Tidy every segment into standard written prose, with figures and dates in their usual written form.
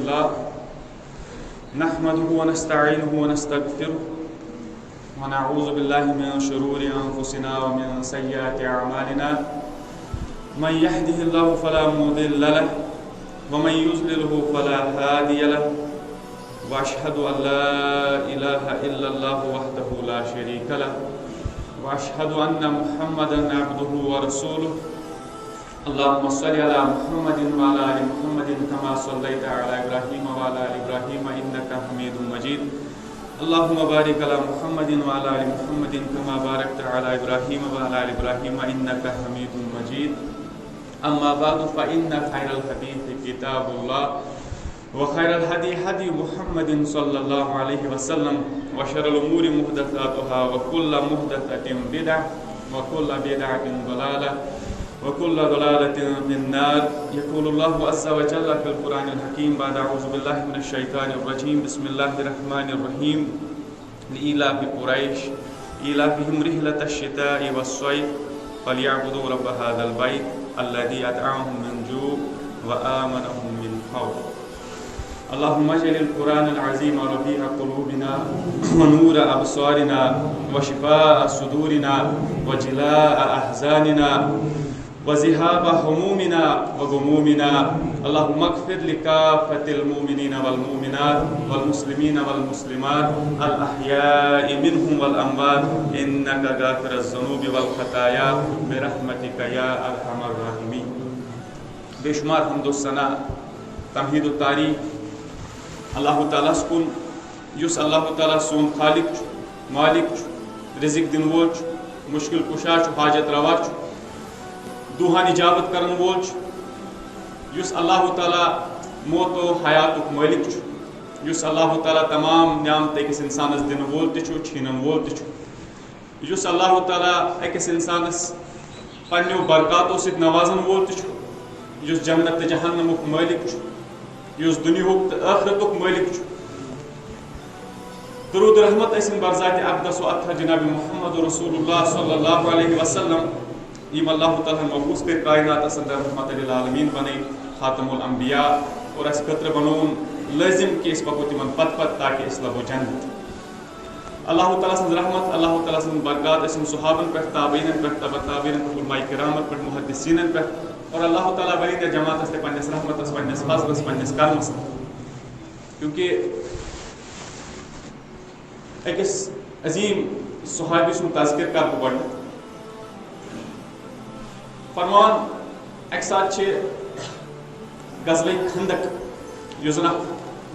لله نحمده ونستعينه ونستغفره ونعوذ بالله من شرور أنفسنا ومن سيئات أعمالنا من يهده الله فلا مضل له ومن يضلله فلا هادي له وأشهد أن لا إله إلا الله وحده لا شريك له وأشهد أن محمدا عبده ورسوله اللهم صل على محمد وعلى آل محمد كما صليت على إبراهيم وعلى آل إبراهيم إنك حميد مجيد اللهم بارك على محمد وعلى آل محمد كما باركت على إبراهيم وعلى آل إبراهيم إنك حميد مجيد أما بعد فإن خير الحديث كتاب الله وخير الهدي هدي محمد صلى الله عليه وسلم وشر الأمور محدثاتها وكل محدثة بدعة وكل بدعة ضلالة وكل ضلالة في النار يقول الله عز وجل في القرآن الحكيم بعد أعوذ بالله من الشيطان الرجيم بسم الله الرحمن الرحيم لإيلاف قريش إيلافهم رحلة الشتاء والصيف فليعبدوا رب هذا البيت الذي أطعمهم من جوع وآمنهم من خوف اللهم اجعل القرآن العظيم ربيع قلوبنا ونور أبصارنا وشفاء صدورنا وجلاء أحزاننا وذهاب همومنا وغمومنا اللهم اغفر لكافة المؤمنين والمؤمنات والمسلمين والمسلمات الأحياء منهم والأموات إنك غافر الذنوب والخطايا برحمتك يا أرحم الراحمين بشمار حمد الثناء تمہید التعریف اللہ تعالیٰ کن یس اللہ تعالیٰ سون خالق مالک رزق دن وول مشکل کشا حاجت روا دوہان اجابت کرن وول یس اللہ تعالیٰ موت و حیات مالک یس اللہ تعالیٰ تمام نعمت أکس انسانس دن وول چھینن وول یس اللہ تعالیٰ أکس انسانس پنیو برکاتو سۭتۍ نوازن وول یس جنت تہٕ جہنمُک مالک یس دنیاہُک تہٕ ٲخرتُک مالک درود رحمت ٲسِن بر ذات اقدس و اطہر جناب محمد رسول اللہ صلی اللہ علیہ وسلم یم اللہ تعالیٰ مبعوث کر کائنات اندر رحمت للعالمین بنے خاتم الانبیاء اور اس خطر بنون لازم کہ اس پکو تمن پت پت تاکہ اس لبو جنت اللہ تعالیٰ سن رحمت اللہ تعالیٰ سن برکات ٲسِن صحابن پہ تابعین پہ تبع تابعین پہ علماء کرامن پہ محدثین پہ اور اللہ تعالیٰ بری دے جماعت سے پنس رحمت پنس فضل پنس کرمس کیونکہ اکس عظیم صحابی سن تذکر کر بہ گۄڈٕ فرمان اکہ سات غزوہ خندق یُس زن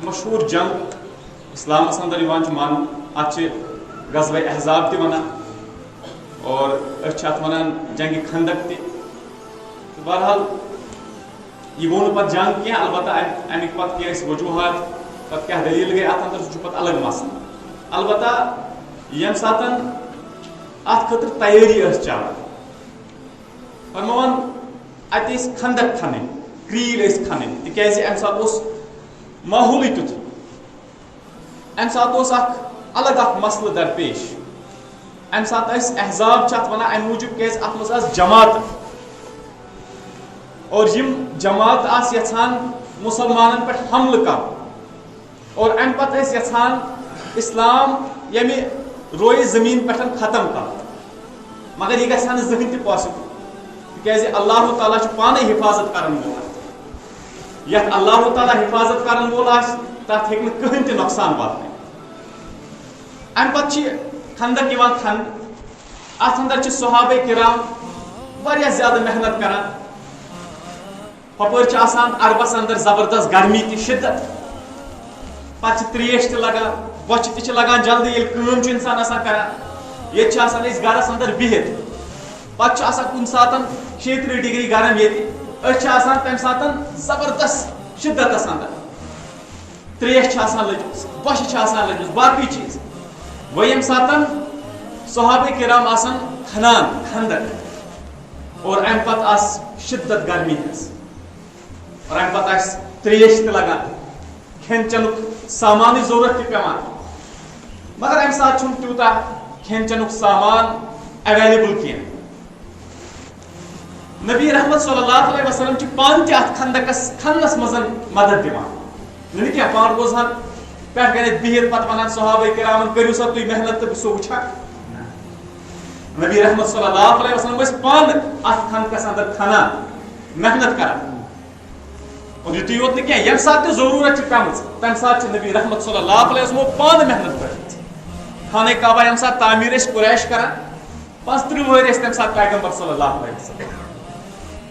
مشہور جنگ اسلامس اندر یوان مان ات غزوہ احزاب تہ ونان اور ات ونان جنگ خندق تہ بہرحال یہ وون پتہ جنگ کی البتہ امیک پتہ کیا وجوہات پتہ کیا دلیل گئی ات اندر سہ پتہ الگ مسئلہ البتہ یم ساتن ات خاطر تیاری چلان فرمان ات خندق کھنن کریل کھنن تکیازِ ام سات ماحولی تیُتھ ام سات الگ مسئلہ درپیش ام سات احزاب ات ونان ام موجوب کیاز ات مز جماعت اور یم جماعت آس یژھان مسلمانن پہ حملہ کر اور ام پتہ یژھان اسلام یمہ روئے زمین پہ ختم کر مگر یہ گژھِ نہٕ زٕہٕنۍ تہِ پاسبل تکیازِ اللہ تعالیٰ چھُ پانے حفاظت کرن وول یتھ اللہ تعالیٰ حفاظت کرن وول آسہِ تتھ ہیٚکہِ نہٕ کٕہٕنۍ تہِ نۄقصان واتنٲیِتھ امہِ پتہٕ چھِ خندق یِوان کھننہٕ اتھ اندر چھِ صحابہ کرام واریاہ زیادٕ محنت کران ہپٲرۍ چھِ آسان عربس اندر زبردست گرمی تہِ شدت پتہٕ چھِ تریش تہِ لگان بۄچھِ تہِ چھِ لگان جلدی ییٚلہِ کٲم چھُ انسان آسان کران ییٚتہِ چھِ آسان أسۍ گرس اندر بِہِتھ پتہٕ چھُ آسان کُنہِ ساتہٕ 36 ڈگری گرم ییٚتہِ أسۍ چھِ آسان تمہِ ساتہٕ زبردست شدتس اندر تریش چھِ آسان لٔجمٕژ بۄچھِ چھِ آسان لٔجمٕژ باقٕے چیٖز وۄنۍ ییٚمہِ ساتہٕ صحابہ کرام آسان کھنان خندق اور امہِ پتہٕ آسہِ شدت گرمی ہٕنٛز اور امہِ پتہٕ آسہِ تریش تہِ لگان کھٮ۪ن چٮ۪نُک سامانٕچ ضروٗرت تہِ پیٚوان مگر امہِ ساتہٕ چھُنہٕ تیوٗتاہ کھٮ۪ن چٮ۪نُک سامان ایویلیبل کینٛہہ نبی رحمت صلی اللہ علیہ وسلم پان تہ ات خندقس کھنس مز مدد دِوان کیا پان روزان پہ گھر بہت پتہ ونان صحابہ کرامن کرو سا تھی محنت تو سو وچھا نبی رحمت صلی اللہ علیہ وسلم ٲسۍ پان اتھ خانقس اندر کھنان محنت کران اور یُتُے یوت نہٕ کینٛہہ ییٚمہِ ساتہٕ تہِ ضروٗرت چھِ پیٚمٕژ تمہِ ساتہٕ چھِ نبی رحمت صلی اللہ علیہ وسلم پانہٕ محنت کٔرمٕژ خانہ کعبہ ییٚمہِ ساتہٕ تعمیٖر ٲسۍ قُریش کران 35 وٕہٕرۍ ٲسۍ تمہِ ساتہٕ پیغمبر صلی اللہ علیہ وسلم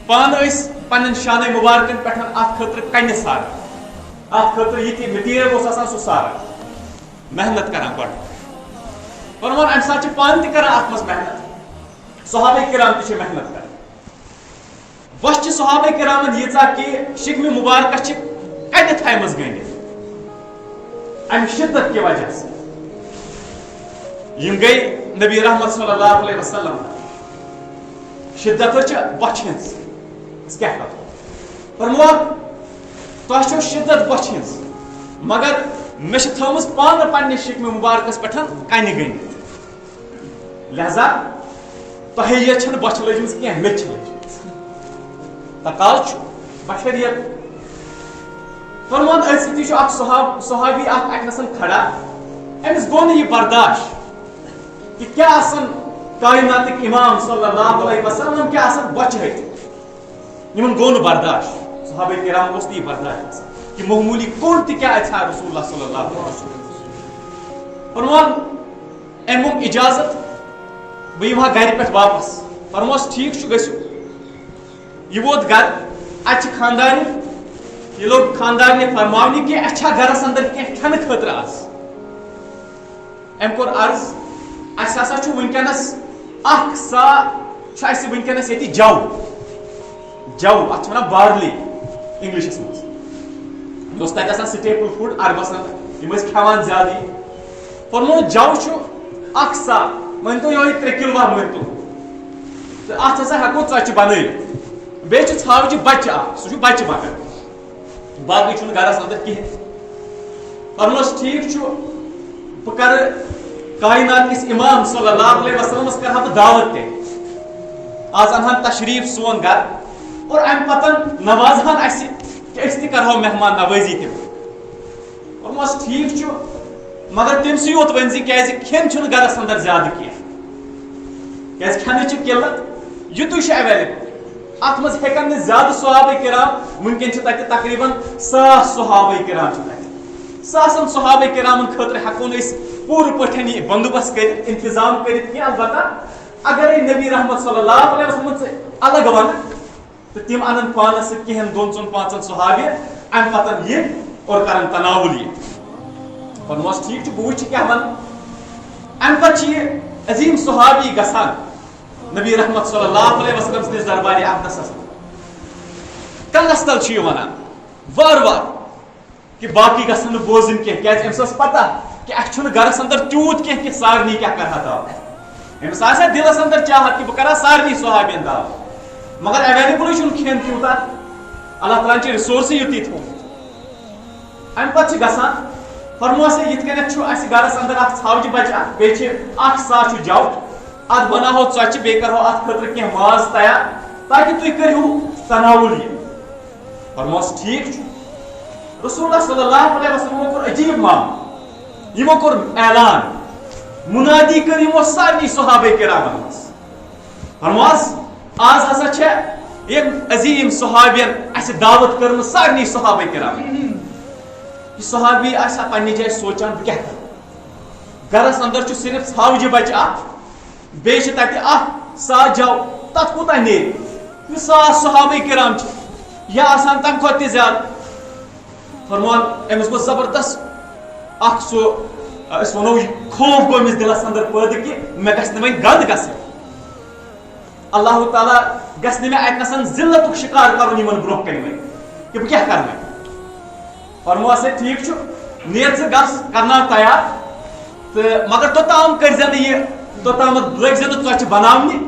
پانہٕ ٲسۍ پننٮ۪ن شانہ مبارکن پٮ۪ٹھ اتھ خٲطرٕ کنہِ ساران اتھ خٲطرٕ یہِ تہِ مٹیٖریل اوس آسان سُہ ساران محنت کران گۄڈٕ فرمان امہِ ساتہٕ چھِ پانہٕ تہِ کران اتھ منٛز محنت صحابہ کرام تہِ چھِ محنت کران وۄنۍ چھِ صحابہ کرامن ییٖژاہ کہِ شِکمہِ مُبارکس چھِ کنہِ تھایمژ گٔنڈِتھ امہِ شدت کہِ وجہ سۭتۍ یِم گٔے نبی رحمت صلی اللہ علیہ وسلم شدت چھِ بۄچھِ ہٕنٛز أسۍ کیٛاہ کرو فرمووکھ تۄہہِ چھو شدت بۄچھِ ہٕنٛز مگر مےٚ چھِ تھٲومٕژ پانہٕ پننہِ شِکمہِ مُبارکس پٮ۪ٹھ کنہِ گٔنڈِتھ لہذا تۄہہِ یٲژ چھنہٕ بۄچھِ لٔجمٕژ کینٛہہ مےٚ چھِ لٔجمٕژ تقاض چھُ بشریت فرمان أتھۍ سۭتی چھُ اکھ صحابی اکھ اَتنَسن کھڑا أمِس گوٚو نہٕ یہِ برداشت کہ کیا آسن کائناتٕکۍ امام صلی اللہ علیہ وسلم کیا آسن بۄچھِ ہٹھ یِمن گوٚو نہٕ برداشت صحابہ کرام اوس نہٕ یہِ برداشت کہ معموٗلی کوٚر تہِ کیٛاہ اَژِ ہا رسول اللہ صلی اللہ علیہ وسلم فرمان أمۍ موٚنگ اِجازت بہٕ یِمہٕ ہا گرِ پٮ۪ٹھ واپس فرموس ٹھیٖک چھُ گٔژھِو یہ ووت گھر اتہِ چھِ خاندارنہِ یہ لوگ خاندارنہِ فرماونہِ کہ اَسہِ چھا گرس اندر کینٛہہ کھٮ۪نہٕ خٲطرٕ آز أمۍ کوٚر عرض اَسہِ ہسا چھُ وٕنکیٚنس اکھ سا چھُ اَسہِ وٕنکیٚنس ییٚتہِ جو اتھ چھِ ونان بارلی انگلشس منٛز یہِ اوس تتہِ آسان سٹیپل فوڈ عربس اندر یِم ٲسۍ کھٮ۪وان زیادٕ فرمو جو چھُ اکھ سا مٲنتو یِہوے 3 کِلوہ مٲنتو تہٕ اتھ ہسا ہٮ۪کو ژۄچہِ بنٲوِتھ بیٚیہِ چھُ ژھاوجہِ بچہِ اکھ سُہ چھُ بچہِ مگر باقٕے چھُنہٕ گرس اندر کِہیٖنۍ فرموس ٹھیٖک چھُ بہٕ کرٕ کائنات کِس امام صلی اللہ علیہ وسلمس کرٕ ہا بہٕ دعوت تہِ آز انہن تشریف سون گھر اور امہِ پتہٕ نوازہن اسہِ کہ أسۍ تہِ کرہو مہمان نوٲزی تہِ فرموس ٹھیٖک چھُ مگر تٔمسٕے یوت ؤنۍ زِ کیازِ کھٮ۪ن چھُنہٕ گرس اندر زیادٕ کینٛہہ کیازِ کھٮ۪نٕچ چھِ قِلت یُتُے چھُ ایویلیبل اتھ منٛز ہٮ۪کن نہٕ زیادٕ صحابہ کرام وٕنکیٚن چھِ تتہِ تقریٖباً 100 صحابہ کرام چھِ تتہِ 100 صحابہ کرامن خٲطرٕ ہٮ۪کو نہٕ أسۍ پوٗرٕ پٲٹھۍ یہِ بندوبست کٔرِتھ انتظام کٔرِتھ کینٛہہ البتہ اگرے نبی رحمت صلی اللہ علیہ وسلم الگ ونہٕ تہٕ تِم انن پانس سۭتۍ کینٛہن 2-4-5 صحابہ امہِ پتہٕ یہِ اور کرن تناول یہِ فرموس ٹھیٖک چھُ بہٕ وٕچھِ کیٛاہ ونہٕ امہِ پتہٕ چھِ یہِ عظیٖم صحابی گژھان نبی رحمت صلی اللہ علیہ وسلم سٕنٛدِس دربارِ اقدسس کنگس تل چھُ یہِ ونان وار وار کہ باقی گژھن نہٕ بوزٕنۍ کینٛہہ کیازِ أمِس ٲس پتہ کہ اَسہِ چھُنہٕ گرس اندر تیوٗت کینٛہہ کہ سارنٕے کیٛاہ کرٕ ہا دعوت أمِس آسہِ ہا دِلس اندر چاہت کہ بہٕ کرٕ ہا سارنٕے صحابین دعوت مگر ایویلیبلٕے چھُنہٕ کھٮ۪ن تیوٗتاہ اللہ تعالیٰ ہن چھِ رِسورسٕے یُتُے تھوٚومُت امہِ پتہٕ چھِ گژھان فرموس یِتھ کٔنٮ۪تھ چھُ اَسہِ گرس اندر اکھ ژھاوجہِ بچہِ اکھ بیٚیہِ چھِ اکھ سا چھُ جو اتھ بناوہو ژۄچہِ بیٚیہِ کرہو اتھ خٲطرٕ کینٛہہ ماز تیار تاکہِ تُہۍ کٔرِو تناول یہِ فرموس ٹھیٖک چھُ رسول اللہ صلی اللہ علیہ وسلمو کوٚر عجیٖب معاملہٕ یِمو کوٚر اعلان مُنادی کٔر یِمو سارنٕے صحابہ کرامن منٛز فرموس آز ہسا چھےٚ ییٚمۍ عظیٖم صحابین اَسہِ دعوت کٔرمٕژ سارنٕے صحابہ کرامن یہِ صحابی آسہِ ہا پننہِ جایہِ سونچان بہٕ کیٛاہ کرٕ گرس اندر چھُ صرف ژھاوجہِ بچہِ اکھ بیٚیہِ چھِ تتہِ اکھ سا جو تتھ کوٗتاہ نیرِ یہِ 100 صحابہ کرام چھِ یا آسان تمہِ کھۄتہٕ تہِ زیادٕ فرمان أمِس گوٚو زبردست اکھ سُہ أسۍ ونو خوف گوٚو أمِس دِلس اندر پٲدٕ کہ مےٚ گژھِ نہٕ وۄنۍ گنٛد گژھٕنۍ اللہ تعالیٰ گژھِ نہٕ مےٚ اتنَسن ذلتُک شِکار کرُن یِمن برونٛہہ کنہِ وۄنۍ کہ بہٕ کیٛاہ کرٕ وۄنۍ فرموس ہے ٹھیٖک چھُ نیر ژٕ گژھ کرناو تیار تہٕ مگر توٚتام کٔرزِ نہٕ یہِ توٚتامتھ لٲگۍ زِ نہٕ ژۄچہِ بناونہِ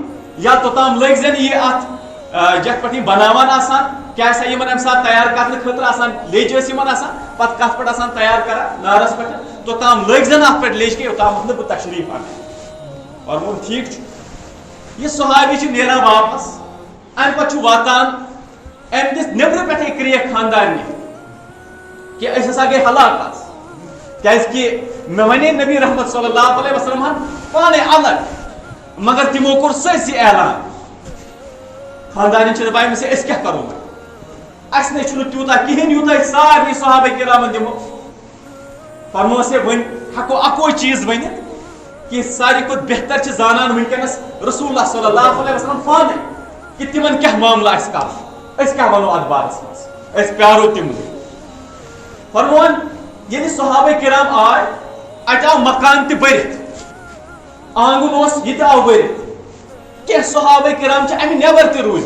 یا توٚتام لٲگۍ زِ نہٕ یہِ اتھ یتھ پٮ۪ٹھ یِم بناوان آسان کیٛاہ سا یِمن امہِ ساتہٕ تیار کرنہٕ خٲطرٕ آسان لیٚج ٲسۍ یِمن آسان پتہٕ کتھ پٮ۪ٹھ آسان تیار کران نارس پٮ۪ٹھ توٚتام لٲگۍ زِ نہٕ اتھ پٮ۪ٹھ لیٚج کینٛہہ یوٚتامتھ نہٕ بہٕ تشریٖف انہٕ فرمووُن ٹھیٖک چھُ یہِ صحابی چھُ نیران واپس امہِ پتہٕ چھُ واتان امہِ دِژ نیبرٕ پٮ۪ٹھے کرٛیکھ خاندارنہِ کہ اس ہسا گئی ہلاک کہ میں ونے نبی رحمت صلی اللہ علیہ وسلم پانے الگ مگر تمو کور سرسی اعلان خاندان دپان اس کیا کرو اس نے تیوتا کہین یوتا سارے صحابہ کرامن دمو فرمو سے ون ہکو اکو چیز ونت کہ ساری کھت بہتر زانان ونکس رسول اللہ صلی اللہ علیہ وسلم پانے کہ تمن کیا معاملہ اس کیا ونو اتھ بارس مز اس پیارو تم فرمون یعنی صحابہ کرام آئے اچاو مکان تہ برت آنگن اس یہ آو برت کہ صحابہ کرام امہ نیبر تہ روز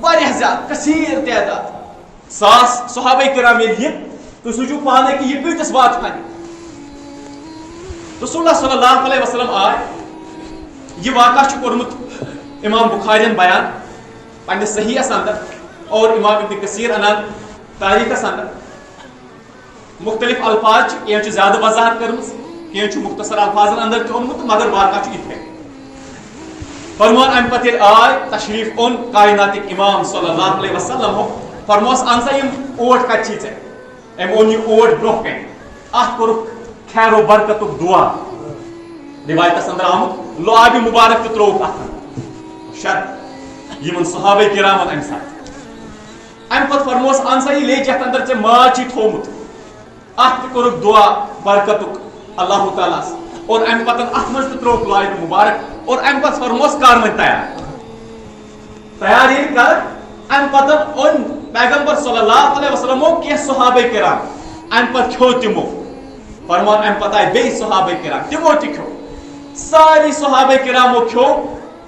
واریاہ زیادہ کثیر تعداد ساس صحابہ کرام یہ تو سوچو پانے کہ یہ کتس وات کھانے رسول اللہ صلی اللہ علیہ وسلم آئے یہ واقعہ کورمت امام بخارین بیان پنہ صحیح اندر اور امام ابن کثیر انان تاریخ اندر مختلف الفاظ کی زیادہ وضاحت کرمز کی مختصر الفاظن اندر تہ اونمت مگر واقعہ اتھے فرمان ام پتہ آئے تشریف اون کائنات امام صلی اللہ علیہ وسلم ہو فرموس انسا یم اوٹ کچی ژے ام اون یہ اوٹ برونہ کن اتھ کورک خیر و برکت دعا روایت اندر آمت لعاب مبارک تہ تروک اتھن شرط یمن صحابہ کرامن ام سات ام پتہ فرموس انسا یہ لیچ یتھ اندر ژے ماز چھی تھومت اتھ تہ کورک دعا برکتک اللہ تعالیٰ اور ام پتہ اتھ مز تہ تروک لعاب مبارک اور ام پتہ فرموس کار من تیار یہ کر ام پتہ اون پیغمبر صلی اللہ علیہ وسلم کی صحابہ کرام ام پتہ کھو تمو فرمان ام پتہ آئی بیس صحابہ کرام تمو تہ کھو ساری صحابہ کرامو کھو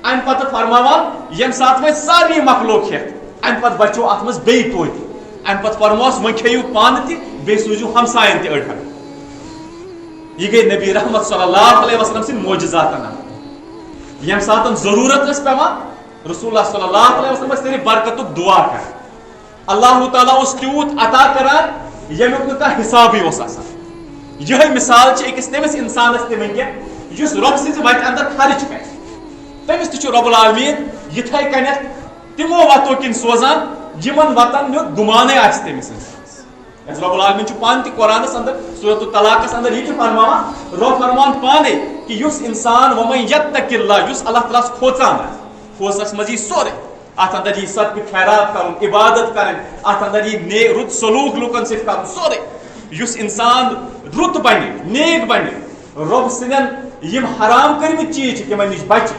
ام پتہ فرماوان یم سات میں ساری مکلو کھیت ام پتہ بچو ات مز بی توت ام پتہ فرموس من کھیو پان تہ بی سوزو ہمسائن تہ اڑ یہ گئی نبی رحمت صلی اللہ علیہ وسلم سن معجزات یم ساتن ضرورت اس پیوان رسول اللہ صلی اللہ علیہ وسلم تیری برکتک دعا کر اللہ تعالیٰ اس تیوت عطا کران یمیک نہ کانٛہہ حسابی اوس آسان یہ مثال چھ أکس تمس انسانس تہ ونکیٚن یس رب سٕنٛزِ وتہِ اندر خرچ کرِ تمس تہ چھُ رب العالمین یتھے کنیتھ تمو وتو کن سوزان یمن وتن نیُک گمانے آسہِ تمس انسانس رب العالمین چھُ پانہٕ تہ قرآنس اندر سورۃ الطلاقس اندر یہ فرماوان رب فرمان پانے کہ یس انسان ومن یتق اللہ یس اللہ تعالیٰ کھوژان آسہِ کھوژنس مز یہ سورے ات اندر یہ صدقہ خیرات کرن عبادت کرن ات اندر یہ رت سلوک لوکن ست کرن سورے یس انسان رت بنہ نیک بنہ رب سندین یم حرام کرمت چیز تمن نش بچ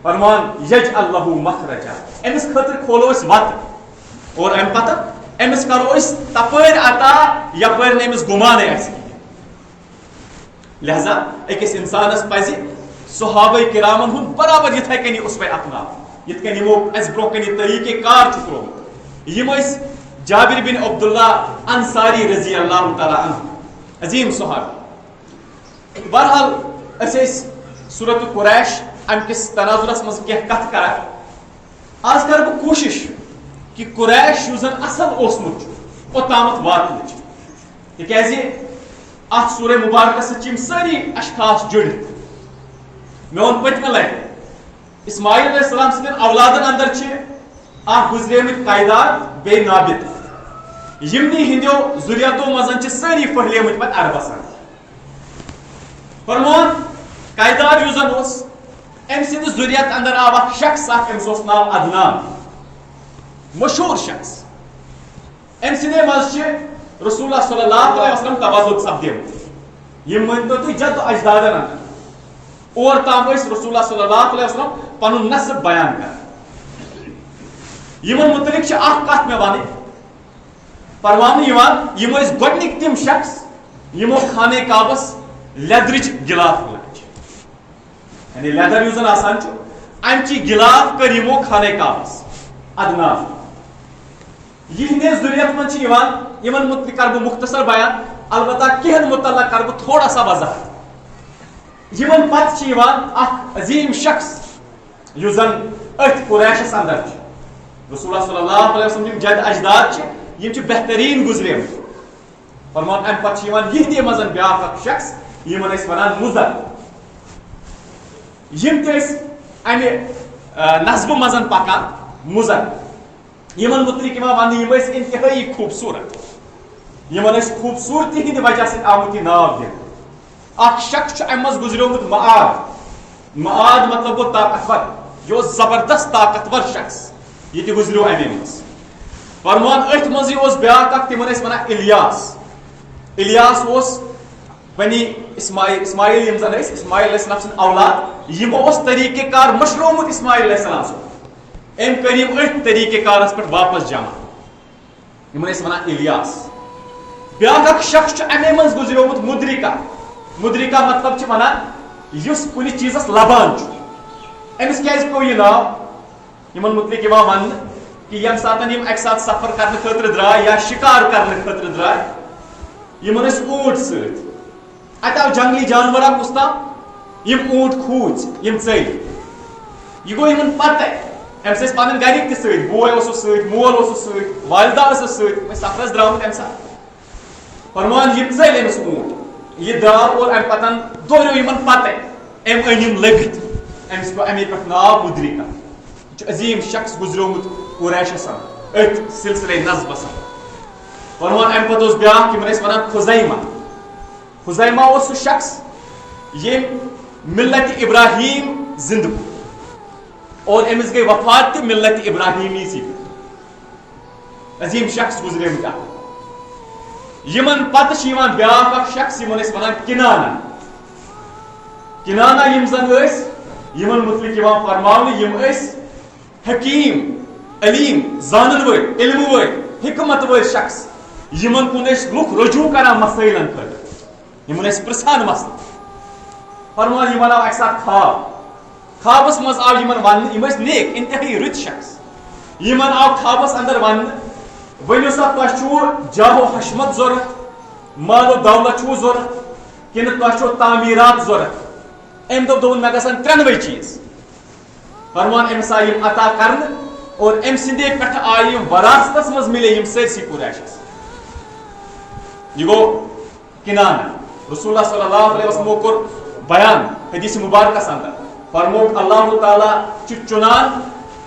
فرمان یجعل له مخرجا امس خاطر کھولو اس وت اور ام پتہ امس کرو اس تپر عطا یپر نمس گمانے اس لہذا اکس انسانس پزِ صحابہ کرامن ہند برابر یتھے کنی اس پہ اپنا یت کنی وہ اس برو کنی طریقہ کار چکرو یم اس جابر بن عبداللہ انصاری رضی اللہ تعالی عنہ عظیم صحابی بہرحال اس سورۃ قریش ام کس تناظرس مز کی کت کر آج کر بہ کوشش کہ قریش یوزن اصل اوسمت اوتامت واتنچ تکیازِ ات سورہ مبارکہ سۭتۍ ساری اشخاص جڑت میں ون پتمہ لٹہ اسماعیل علیہ السلام سندین اولادن اندر گزریمت قیدار بے نابط یمنی ہندیو ذریتو مزن ساری پھہلیمت پتہ عربس اندر فرمان قیدار یوزن اس ام سند ذریت اندر آو اخ شخص امس اوس ناو عدنان مشہور شخص ام سندے مز رسول اللہ صلی اللہ علیہ وسلم تبادل سپدیمت یم ونتو تھی جد اجدادن اندر اور تام رسول اللہ صلی اللہ علیہ وسلم پن نسب بیان کر یمن متعلق اخ کت میں ون پروانے یم گۄڈنِکۍ تم شخص یمو خانہ کعبس لیدرچ گلاف لچ یعنی لیدر یوزن آسان امچی گلاف کر یمو خانہ کعبس عدنان یہ ذریت من یمن متعلق کر بہ مختصر بیان البتہ کہن متعلق کر بہ تھوڑا سا وضاحت یمن پتہ اخ عظیم شخص یس زن ات قریشس اندر رسول اللہ صلی اللہ علیہ وسلم جد اجداد یم بہترین گزرے فرمان ام پتہ یہ مزن بیاکھ اخ شخص یمن ونان مزر یم تس امہ نصب مزن پکان مزر یمن متعلق ون یم انتہائی خوبصورت یمن خوبصورتی ہند وجہ سے آمت یہ ناو دن اخ شخص امز گزریومت معاد مطلب گو طاقتور یہ زبردست طاقتور شخص یہ گزریو امے مز فرمان ات مزی بیاکھ اخ تمن ونان الیاس بنی اسماعیل یم زن اسماعیل علیہ السلام سن اولاد یمو طریقہ کار مشرومت اسماعیل علیہ السلام سن ام کریم ات طریقہ کارس پہ واپس جمع یمن ونان الیاس بیاکھ اخ شخص امے مز گزریومت مدرکہ مطلب ونان یس کن چیزس لبان امس کیاز پیو یہ ناو یمن متعلق ون کہ یم سات اک سات سفر کرنے خاطر درائے یا شکار کرنے خاطر درائے یمن اونٹ ست ات آو جنگلی جانور کس تام یم اونٹ کھوژ یم ژل یہ گو یمن پتہ امس پن گرک تہ ست بوے اوسس ست مول اوسس ست والدہ ٲسٕس ست سفرس درامت ام سات فرمان یم ژل امس اونٹ یہ درٛاو اور ام پتن دوریو یمن پتہ ام أنِم لٔبِتھ امس پیو امی پہ ناو مدرکہ عظیم شخص گزریومت قریشس ات سلسلہ نسبس فرمان ام پتہ بیاکھ یمن ونان خزیمہ سہ شخص یم ملت ابراہیم زندہ اور امس گئی وفات تہ ملت ابراہیمی سی عظیم شخص گزریمت یمن پتہ بیاکھ اخ شخص یمن ونان کنانہ یم زن یمن متعلق فرماؤن یم حکیم علیم زانن ول علم ول حکمت ول شخص یمن کن لوک رجوع کران مسائلن خاطر یمن پرسان مسئلہ فرمان یمن آو اکہ سات خوابس مز آو یمن ون یم نیک انتہائی رت شخص یمن آو خوابس اندر ون ونیو سا تہ جاہ و حشمت ضرورت مال و دولت چھو ضرورت کن تہ تعمیرات ضرورت ام دون مے گژھن ترٛنوے چیز فرمان امس آئی عطا کرنے اور ام سندے پہ آئی وراثتس مز ملے یم سرسی قریشس یہ گو کنانہ رسول اللہ صلی اللہ علیہ وسلم کور بیان حدیث مبارکس اندر فرموک اللہ تعالی چنان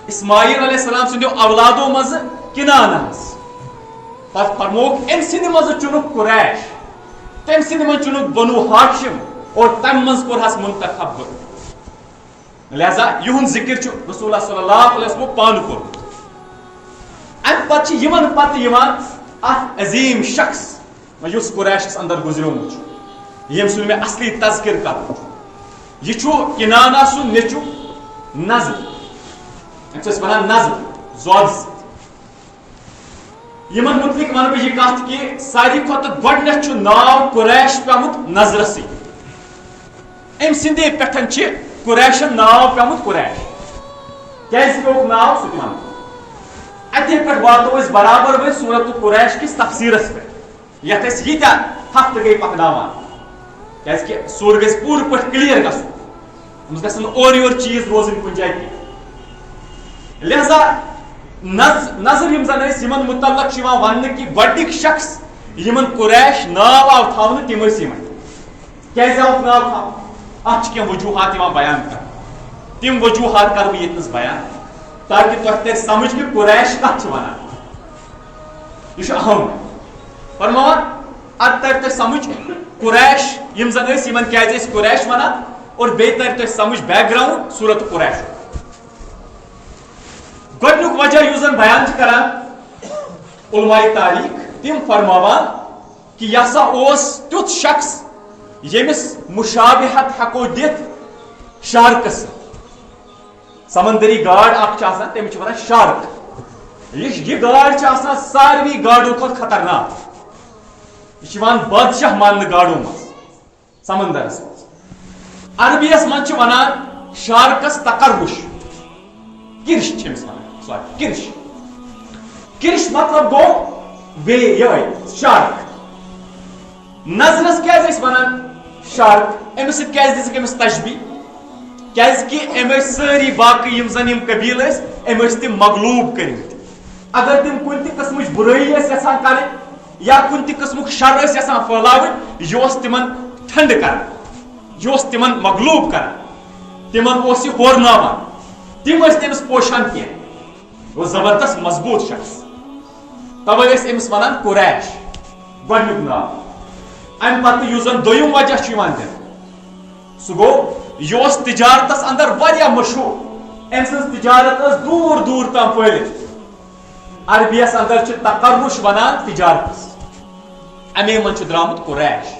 اسماعیل علیہ السلام سندو اولادو مز کنانہ پتہ فرموک ام سند مز چنک قریش تم سند مز چنک بنو ہاشم اور تم مز کورہس منتخب لہذا یہن ذکر رسول اللہ صلی اللہ علیہ وسلم پان کور ام پتہ یمن پتہ عظیم شخص یس قریشس اندر گزریومت یم سن میں اصلی تذکر کر یہ کنانہ سن نیچو نظر امس ونان نظر زود یمن متعلق ون بہ یہ کت کہ ساری کھت گۄڈنیتھ ناو قریش پیومت نظر سی ام سندے پہ قریشن ناو پیومت قریش کیاز پیوک ناو سہ ون اتھے پہ واتو برابر وی سورت قریش کس تفسیرس پہ یت یہ ہفتہ گئی پکناوان کیاز کہ سور گژھِ پوٗرٕ پٲٹھۍ کلیئر گژھُن أمِس گژھن نہٕ اورٕ یورٕ چیٖز روزٕنۍ کُنہِ جایہِ کینٛہہ لہذا نظر یم زن یمن متعلق چھُ یِوان وننہٕ کہ گۄڈنیُک شخص یمن قریش ناو آو تھاونہٕ تِم ٲسۍ یِمے کیازِ آوُکھ ناو تھاونہٕ اتھ چھِ کینٛہہ وجوہات یِوان بیان کرنہٕ تِم وجوہات کرٕ بہٕ ییٚتنس بیان تاکہ تۄہہِ ترِ سمجھ کہ قریش کتھ چھِ ونان یہ چھُ اہم فرماوان اد تر تۄہہِ سمجھ قریش یم زن یمن کیازِ ٲسۍ قریش ونان اور بیٚیہِ تر تۄہہِ سمجھ بیک گراؤنڈ سورت قریش گۄڈنیُک وجہ یُس زن بیان چھِ کران علماء تاریخ تم فرماوان کہ یہ ہسا اوس تیُتھ شخص ییٚمِس مشابہت ہیٚکو دِتھ شارکس سمندری گاڈ اکھ چھِ آسان تٔمِس چھِ ونان شارک یہ گاڈ چھِ آسان ساروی گاڈو کھۄتہٕ خطرناک یہ چھِ یِوان بادشاہ ماننہٕ گاڈو منٛز سمندرس منٛز عربیس منٛز چھِ ونان شارکس تقربش کرش چھِ أمِس ونان سوری کرش مطلب گو وے یہ شارک نظرس کیازِ ٲسۍ ونان شارک امس سۭتۍ کیازِ دِژٕکھ أمِس تشبیہ کیازِ کہ أمۍ ٲسۍ سٲری باقٕے یِم زن یِم قبیٖل ٲسۍ أمۍ ٲسۍ تِم مغلوب کٔرمٕتۍ اگر تِم کُنہِ تہِ قٕسمٕچ بُرٲیی ٲسۍ یژھان کرٕنۍ یا کُنہِ تہِ قٕسمُک شر ٲسۍ یژھان پھٲلاوٕنۍ یہِ اوس تِمن ٹھنڈٕ کران یہِ اوس تِمن مغلوب کران تِمن اوس یہِ ہورناوان تِم ٲسۍ تٔمِس پوشان کینٛہہ یہِ اوس زبردست مضبوٗط شخص توے ٲسۍ أمِس ونان قریش گۄڈنیُک ناو امہِ پتہٕ یُس زن دوٚیِم وجہ چھُ یِوان دِنہٕ سُہ گوٚو یہِ اوس تجارتس اندر واریاہ مشہوٗر أمۍ سٕنٛز تجارت ٲس دوٗر دوٗر تام پھٲلِتھ عربیس اندر چھِ تقرش ونان تجارتس امے منٛز چھُ درامُت قریش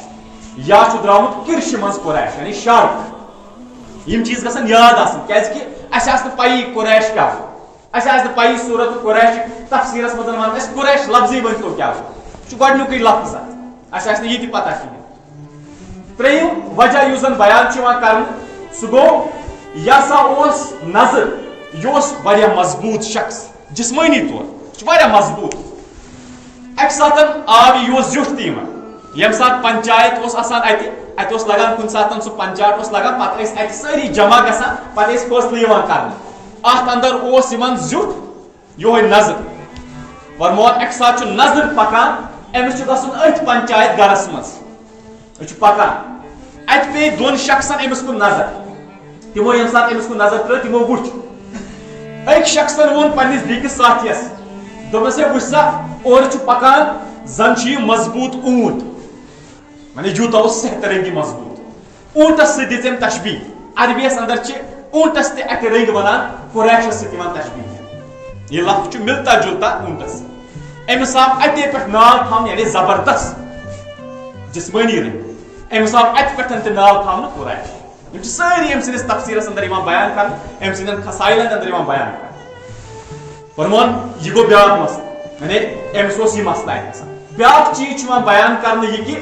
یا چھُ درامُت کِرشہِ منٛز قریش یعنی شارک یِم چیٖز گژھن یاد آسٕنۍ کیازِ کہِ اَسہِ آسہِ نہٕ پَیی قریش کیاہ گوٚو اَسہِ آسہِ نہٕ پَیی سورت قریش تفسیٖرس منٛز ونان أسۍ قریش لفظٕے ؤنۍتو کیاہ گوٚو یہِ چھُ گۄڈنیُکُے لفظ اَسہِ آسہِ نہٕ یہِ تہِ پتہ کِہیٖنۍ ترٛیٚیِم وجہ یُس زن بیان چھُ یِوان کرنہٕ سُہ گوٚو یہِ ہسا اوس نظر یہِ اوس واریاہ مضبوٗط شخص جسمٲنی طور یہِ چھُ واریاہ مضبوٗط اکہِ ساتہٕ آو یہِ اوس زیُٹھ تہِ یِوان ییٚمہِ ساتہٕ پنچایت اوس آسان اتہِ اوس لگان کُنہِ ساتہٕ سُہ پنچایت اوس لگان پتہٕ ٲسۍ اتہِ سٲری جمع گژھان پتہٕ ٲسۍ فٲصلہٕ یِوان کرنہٕ اتھ اندر اوس یِمن زیُٹھ یِہوے نظر فرموو اکہِ ساتہٕ چھُ نظر پکان أمِس چھُ گژھُن أتھۍ پنچایت گرس منٛز یہِ چھُ پکان اتہِ پیٚیہِ دۄن شخصن أمِس کُن نظر تِمو ییٚمہِ ساتہٕ أمِس کُن نظر ترٲو تِمو وُچھ أکۍ شخصن ووٚن پننِس بیٚکِس ساتھیس دوٚپنس ہے وٕچھ سا اورٕ چھُ پکان زن چھُ یہِ مضبوٗط اوٗنٹ مانے یوٗتاہ اوس صحت رنگی مضبوٗط اوٗنٹس سۭتۍ دِژ أمۍ تشبیٖح عربیس اندر چھِ اوٗنٹس تہِ اکہِ رنگۍ ونان قریشس سۭتۍ یِوان تشبیٖح یہِ لفظ چھُ ملتا جُلتا اوٗنٹس أمِس آو اتے پٮ۪ٹھ ناو تھاونہٕ یعنی زبردست جسمٲنی رنگ أمِس آو اتہِ پٮ۪ٹھ تہِ ناو تھاونہٕ قریش یِم چھِ سٲری أمۍ سٕنٛدِس تفسیٖرس اندر یِوان بیان کرنہٕ أمۍ سٕنٛدٮ۪ن خسایلن اندر یِوان بیان کرنہٕ فرمون یہِ گوٚو بیاکھ مسلہٕ یعنی أمِس اوس یہِ مسلہٕ اتہِ گژھان بیاکھ چیٖز چھُ یِوان بیان کرنہٕ یہِ کہِ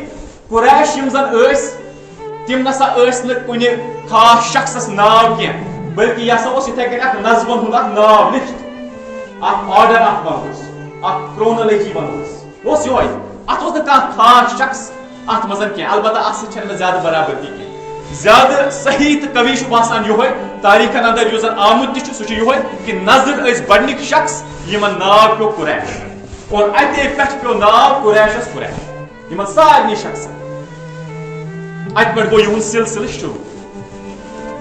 قریش یِم زن ٲسۍ تِم نسا ٲسۍ نہٕ کُنہِ خاص شخصس ناو کینٛہہ بٔلکہِ یہِ ہسا اوس یِتھے کٔنۍ اکھ نظمن ہُنٛد اکھ ناو لیکھِتھ اکھ آرڈر اکھ ونوس اکھ کرونالجی ونوس یہِ اوس یِہوے اتھ اوس نہٕ کانٛہہ خاص شخص اتھ منٛز کینٛہہ البتہ اتھ سۭتۍ چھنہٕ مےٚ زیادٕ برابردی کینٛہہ زیادٕ صحیح تہٕ قوی چھُ باسان یِہوے تاریخن اندر یُس زن آمُت تہِ چھُ سُہ چھُ یِہوے کہِ نظر ٲسۍ گۄڈنِکۍ شخص یِمن ناو پیوٚو قریش اور اتے پٮ۪ٹھ پیوٚو ناو قریشس قریش یِمن سارنٕے شخصن اتہِ پٮ۪ٹھ گوٚو یِہُنٛد سلسلہٕ شروٗع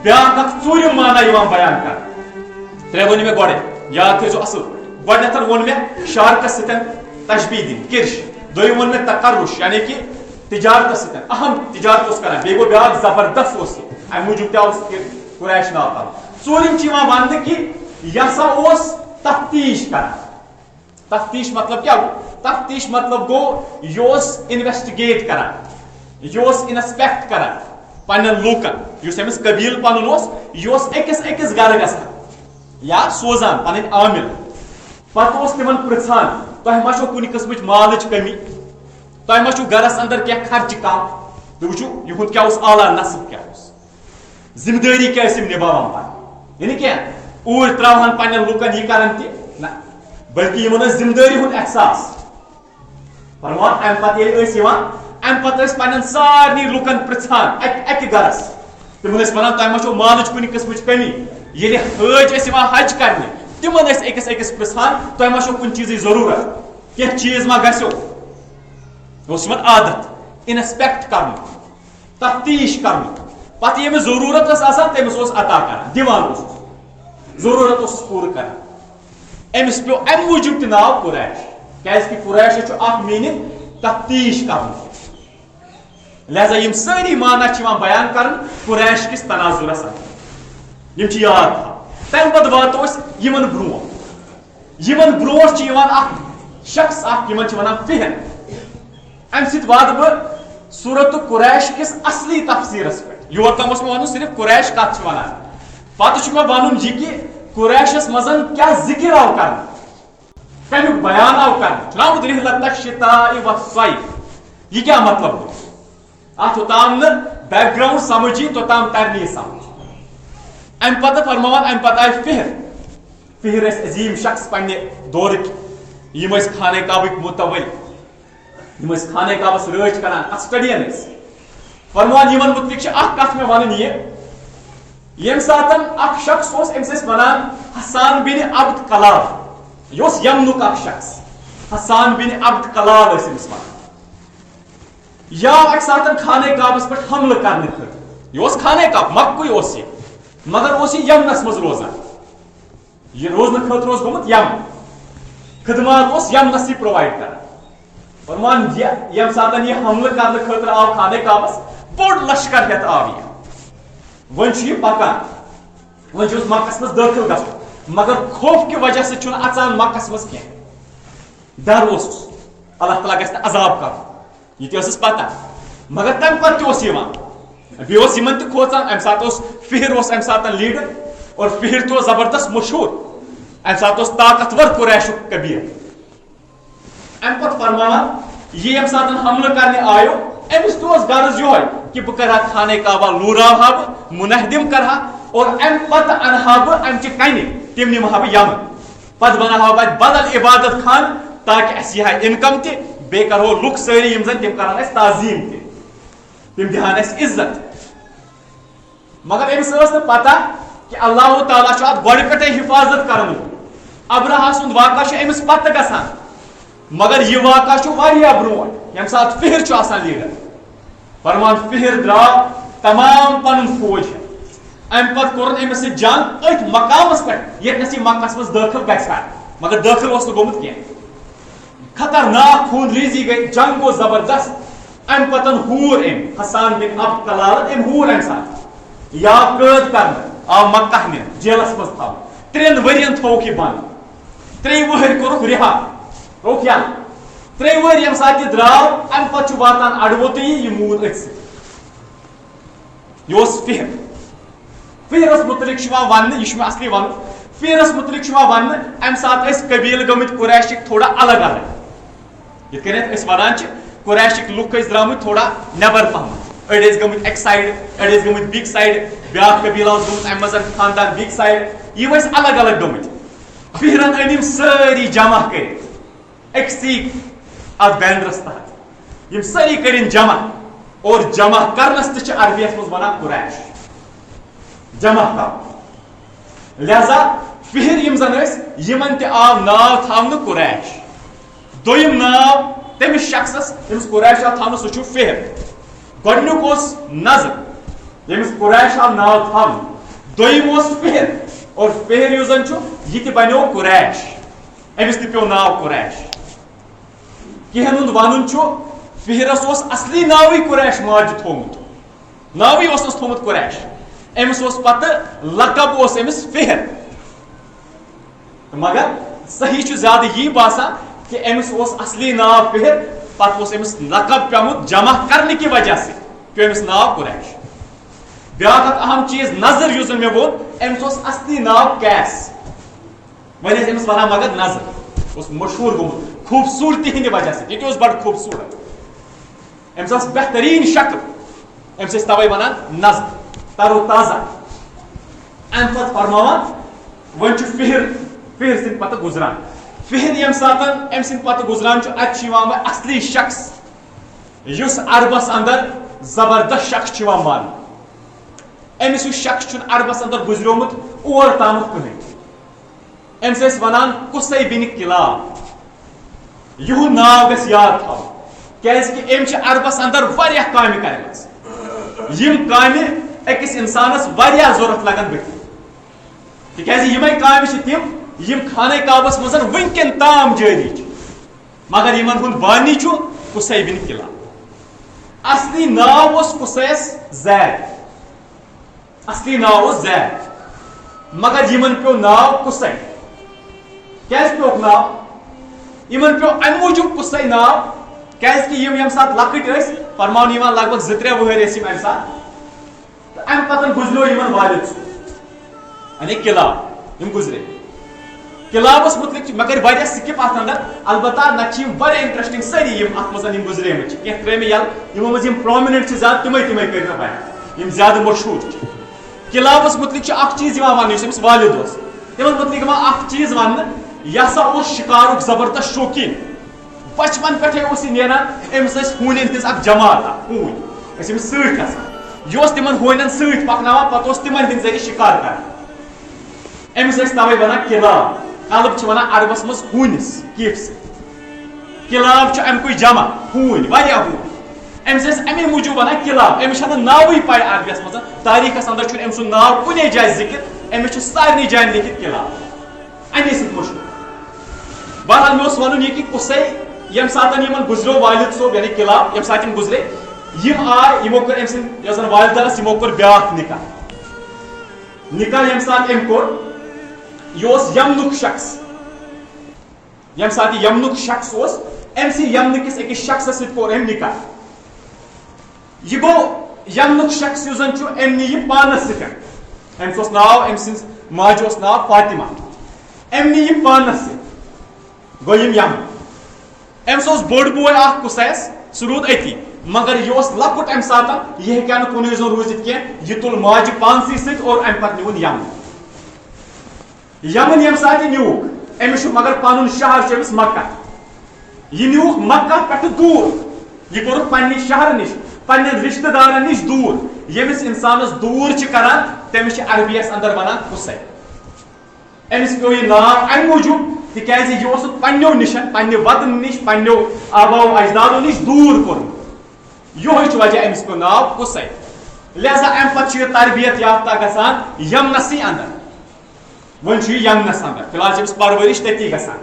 بیاکھ اکھ ژوٗرِم مانا یِوان بیان کرنہٕ ترٛےٚ ؤنۍ مےٚ گۄڈے یاد تھٲیزیو اصل پٲٹھۍ گۄڈنیتھ ووٚن مےٚ شارکس سۭتۍ تشبیٖح دِنۍ کِرش دوٚیِم ووٚن مےٚ تقرش یعنی کہِ تجارتس سۭتۍ اہم تجارت اوس کران بیٚیہِ گوٚو بیاکھ زبردست اوس یہِ امہِ موٗجوٗب تہِ آو قریش ناو تھاونہٕ ژوٗرِم چھِ یِوان وننہٕ کہِ یہِ ہسا اوس تفتیش کران تفتیش مطلب کیاہ گوٚو تفتیش مطلب گوٚو یہِ اوس انویسٹِگیٹ کران یہِ اوس انسپیکٹ کران پننٮ۪ن لوٗکن یُس أمِس قبیٖل پنُن اوس یہِ اوس أکِس أکِس گرٕ گژھان یا سوزان پنٕنۍ عامل پتہٕ اوس تِمن پرژھان تۄہہِ ما چھو کُنہِ قٕسمٕچ مالٕچ کٔمی تۄہہِ ما چھُو گرس اندر کینٛہہ خرچہٕ کم تُہۍ وٕچھِو یِہُنٛد کیاہ اوس اعلیٰ نصب کیاہ اوس ذمہٕ دٲری کیاہ ٲسۍ یِم نِباوان پتہٕ یعنی کینٛہہ اوٗرۍ تراوہن پننٮ۪ن لُکن یہِ کران تہِ نہ بلکہِ یِمن ٲس ذمہٕ دٲری ہُنٛد احساس فرموان امہِ پتہٕ ییٚلہِ ٲسۍ یِوان امہِ پتہٕ ٲسۍ پننٮ۪ن سارنٕے لُکن پرژھان اکہِ گرس تِمن ٲسۍ ونان تۄہہِ ما چھو مالٕچ کُنہِ قٕسمٕچ کٔمی ییٚلہِ حٲج ٲسۍ یِوان حج کرنہِ تِمن ٲسۍ أکِس أکِس پرژھان تۄہہِ ما چھو کُنہِ چیٖزٕچ ضروٗرت کینٛہہ چیٖز ما گژھیو اوس یِمن عادت انسپیکٹ کرنُک تفتیش کرنُک پتہٕ ییٚمِس ضروٗرت ٲس آسان تٔمِس اوس عطا کران دِوان اوس ضروٗرت اوسُس پوٗرٕ کران أمِس پیوٚو امہِ موٗجوٗب تہِ ناو قریش کیازِ کہِ قریشس چھُ اکھ میٖنِنگ تفتیش کرنُک لہذا یِم سٲری مانا چھِ یِوان بیان کرنہٕ قریش کِس تناظُرس اندر یِم چھِ یاد تھاوٕنۍ تمہِ پتہٕ واتو أسۍ یِمن برونٛٹھ چھِ یِوان اکھ شخص اکھ یِمن چھِ ونان فِہر امہِ سۭتۍ واتہٕ بہٕ سورت قریش کِس اصلی تفسیٖرس پٮ۪ٹھ یور تام اوس مےٚ ونُن صرف قریش کتھ چھِ ونان پتہٕ چھُ مےٚ ونُن یہِ کہِ قریشس منٛز کیاہ ذِکر آو کرنہٕ کمیُک بیان آو کرنہٕ چھُنہ رحلت الشتاء والصيف یہِ کیاہ مطلب گوٚو اتھ یوٚتام نہٕ بیک گراوُنڈ سمجھ یی توٚتام ترِ نہٕ یہِ سمجھ امہِ پتہٕ فرماوان امہِ پتہٕ آیہِ فِہر ٲسۍ عظیٖم شخص پننہِ دورٕکۍ یِم ٲسۍ خانہ کعبٕکۍ مُتوَلۍ یِم ٲسۍ خانہ کعبس رٲچھ کران کسٹڈین ٲسۍ فرماوان یِمن مُتعلق چھِ اکھ کتھ مےٚ ونٕنۍ یہِ ییٚمہِ ساتہٕ اکھ شخص اوس أمِس ٲسۍ ونان حسان بن عبد کلال یہِ اوس یمنُک اکھ شخص حسان بن عبد کلال ٲسۍ أمِس ونان یہِ آو اکہِ ساتہٕ خانہ کعبس پٮ۪ٹھ حملہٕ کرنہٕ خٲطرٕ یہِ اوس خانہ کعب مکُے اوس یہِ مگر اوس یہِ یمنس منٛز روزان یہِ روزنہٕ خٲطرٕ اوس گوٚمُت یمن خدمات اوس یمنسٕے پرووایڈ کران فرمان یم سات یہ حملہ کرنے خاطر آو خانہ کعبس بوڑ لشکر ہیت آو یہ ون یہ پکان ون مکس مز داخل گھن مگر خوف کی وجہ سے چھن اچان مکس مز کی ڈر اس اللہ تعالیٰ گھس عذاب کر یہ تس پتہ مگر تم پتہ بیمن تہ کھوچان ام سات فہر ام سات لیڈر اور فہر تو زبردست مشہور ام سات طاقتور قریش کبیر ام پتہ فرمان یہ یم سات حملہ کرنے آیو امس تو غرض یہ کہ بہ کرہا خانہ کعبہ لوراوہا بہ منہدم کرہا اور ام پتہ انہا بہ ام چہ کنہ تم نمہا بہ یمن پتہ بناوہا بہ بدل عبادت خان تاکہ اس یہ انکم تہ بے کرو لوک ساری یم زن تم کران اس تعظیم تہ تم دہان اس عزت مگر امس ٲس نہٕ پتہ کہ اللہ تعالیٰ چھُ اتھ گۄڈٕ پٮ۪ٹھے حفاظت کرمُت ابراہ سُنٛد واقعہ چھُ امس پتہ گژھان مگر یہ واقعہ چھُ واریاہ برونٛٹھ ییٚمہِ ساتہٕ فہر چھُ آسان لیڈر فرمان فہر درٛاو تمام پنُن فوج امہِ پتہٕ کوٚرُن أمِس سۭتۍ جنگ أتھۍ مقامس پٮ۪ٹھ ییٚتنس یہِ مکس منٛز دٲخل گژھِ ہا مگر دٲخل اوس نہٕ گوٚمُت کینٛہہ خطرناک خوٗن ریٖزی گٔے جنگ گوٚو زبردست امہِ پتہٕ ہوٗر أمۍ حسان بن عبد کلالن أمۍ ہوٗر امہِ ساتہٕ یہ آو قٲد کرنہٕ آو مکہ نِنہٕ جیلس منٛز تھاونہٕ 3 ؤرین تھووُکھ یہِ بنٛد 3 وٕہٕرۍ کوٚرُکھ رِہا روک یا 3 وٕہٕرۍ ییٚمہِ ساتہٕ یہِ درٛاو امہِ پتہٕ چھُ واتان اڑووتٕے یہِ موٗد أتھۍ سۭتۍ یہ اوس فہر فہرس متعلق چھُ یِوان وننہٕ یہِ چھُ مےٚ اصلی ونُن فہرس متعلق چھُ یِوان وننہٕ امہِ ساتہٕ ٲسۍ قبیٖلہٕ گٔمٕتۍ قریشٕکۍ تھوڑا الگ الگ یِتھ کٔنٮ۪تھ أسۍ ونان چھِ قریشٕکۍ لُکھ ٲسۍ درٛامٕتۍ تھوڑا نٮ۪بر پہمتھ أڑۍ ٲسۍ گٔمٕتۍ اَکہِ سایڈٕ أڑۍ ٲسۍ گٔمٕتۍ بیٚکہِ سایڈٕ بیٛاکھ قبیٖلہٕ اوس گوٚمُت امہِ منٛز خاندان بیٚکہِ سایڈٕ یِم ٲسۍ الگ الگ گٔمٕتۍ فہرن أنۍ یِم سٲری جمع کٔرِتھ أکسٕے اتھ بینرس تحت یم ساری کرن جمع اور جمع کرنس تہ چھ عربیس مز ونان قریش جمع کر لہذا فہر یم زن یمن تہ آو ناو تھاونہ قریش دویم ناو تمس شخصس یمس قریش آو تھاونہ سہ چھ فہر گۄڈنیُک اوس نظر یمس قریش آو ناو تھاونہ دویم اوس فہر اور فہر یُس زن چھ یہ تہ بنیو قریش امس تہ پیو ناو قریش کہن ہند ون فہرس اوس اصلی ناوی قریش ماجہ تھومت ناوی اوسنس تھومت قریش امس اوس پتہ لقب اوس امس فہر مگر صحیح چھ زیادہ یہ باسان کہ امس اوس اصلی ناو فہر پتہ اوس امس لقب پیومت جمع کرنے کی وجہ سے پیو امس ناو قریش بیاکھ اکھ اہم چیز نظر یُس زن مےٚ ووٚن امس اوس اصلی ناو قیس وۄنۍ ٲسۍ امس ونان مگر نظر اوس مشہور گوٚمُت خوبصورتی ہندِ وجہ سے یہ بڑ خوبصورت امس ٲس بہترین شکل امس ٲسۍ توے ونان نظر تر و تازہ ام پتہٕ فرماوان وۄنۍ چھُ فہر سٕنٛدِ پتہٕ گُزران فہر ییٚمہِ ساتہٕ أمۍ سٕنٛدِ پتہٕ گُزران چھُ اتہِ چھُ یِوان وۄنۍ اصلی شخص یُس عربس اندر زبردست شخص چھُ یِوان ماننہٕ أمِس یُس شخص چھُنہٕ عربس اندر گُزریومُت اور تامتھ کٕہٕنۍ أمِس ٲسۍ ونان قُصے بن کلاب یہُنٛد ناو گژھِ یاد تھاوُن کیازکہِ أمۍ چھِ عربس اندر واریاہ کامہِ کرِمژٕ یِم کامہِ أکِس انسانس واریاہ ضوٚرتھ لگان بٕتھِ تِکیازِ یِمے کامہِ چھِ تِم یِم خانہ کعبس منٛز وٕنکٮ۪ن تام جٲری چھِ مگر یِمن ہُنٛد بانی چھُ قُصے بن کلاب اصلی ناو اوس قُصیس زید اصلی ناو اوس زید مگر یِمن پیو ناو قُصے کیازِ پیوکھ ناو یِمن پیو امہِ موٗجوٗب قُصے ناو کیازکہِ یِم ییٚمہِ ساتہٕ لۄکٕٹۍ ٲسۍ فرماونہٕ یِوان لگ بگ 2-3 وٕہٕرۍ ٲسۍ یِم امہِ ساتہٕ تہٕ امہِ پتہٕ گُزریو یِمن والد صٲب یعنی کلاب یِم گُزرے کلابس متعلق چھِ مےٚ کٔرۍ واریاہ سِکِپ اتھ اندر البتہ نتہٕ چھِ یِم واریاہ انٹرسٹنگ سٲری یِم اتھ منٛز یِم گُزریمٕتۍ چھِ کینٛہہ ترٛٲے مےٚ یَلہٕ یِمو منٛز یِم پرومِننٹ چھِ زیادٕ تِمے کٔرۍ مےٚ بیان یِم زیادٕ مشہوٗر چھِ کلابس متعلق چھُ اکھ چیٖز یِوان وننہٕ یُس أمِس والد اوس تِمن متعلق یِوان اکھ چیٖز وننہٕ یہِ ہسا اوس شِکارُک زبردست شوقیٖن بچپن پٮ۪ٹھے اوس یہِ نیران أمِس ٲسۍ ہوٗنٮ۪ن ہٕنٛز اکھ جماعت اکھ ہوٗنۍ ٲسۍ أمِس سۭتۍ کھسان یہِ اوس تِمن ہوٗنٮ۪ن سۭتۍ پکناوان پتہٕ اوس تِمن ہٕنٛدۍ ذٔریعہٕ شِکار کران أمِس ٲسۍ توے ونان کلاب کلب چھِ ونان عربس منٛز ہوٗنِس کیٖف کلاب چھُ امیُکُے جمع ہوٗنۍ واریاہ ہوٗنۍ أمِس ٲسۍ امی موٗجوٗب ونان کلاب أمِس چھنہٕ ناوٕے پاے عربیس منٛز تاریخس اندر چھُنہٕ أمۍ سُنٛد ناو کُنے جایہِ ذِکر أمِس چھُ سارنٕے جاین لیکھِتھ کلاب امی سۭتۍ مشہوٗر بہرحال مےٚ اوس ونُن یہِ کہِ قُصے یم ساتن یمن گزرو والد صوب یعنی کلاب یم ساتن گزرے یم آئے یمو کر ام سن یوزن والدہ یمو کر بیاکھ نکاح یم سات ام کور یہ یمنک شخص یم سات یمنک شخص ام سی یمنکس اکس شخص ست کور ام نکاح یہ گو یمنک شخص یوزن ام نی پانس ست ام ناو ام سن ماجہ ناو فاطمہ ام نی پانس ست گو یم ام بوڑ بوے اخ کس سہ رود اتی مگر یہ لکٹ ام سات یہ ہیکہ کن زن روزت کی یہ تل ماجہ پانسی ست اور ام پتہ نیون یمن یم سات نیوک امس مگر پن شہر امس مکہ یہ نیوک مکہ پہ دور یہ کور پنہ شہر نش پن رشتہ دارن نش دور یمس انسانس دور کران تمس عربیس اندر ونان قصے امس پیو یہ ناو ام موجود تکیازِ یہ پنو نش پنہ وطن نش پنو آبا و اجدادو نش دور کور یہ وجہ امس پیو ناو قصے لہذا ام پتہ یہ تربیت یافتہ گژھان یمنسی اندر ون یمنس اندر فی الحال امس پرورش تتی گژھان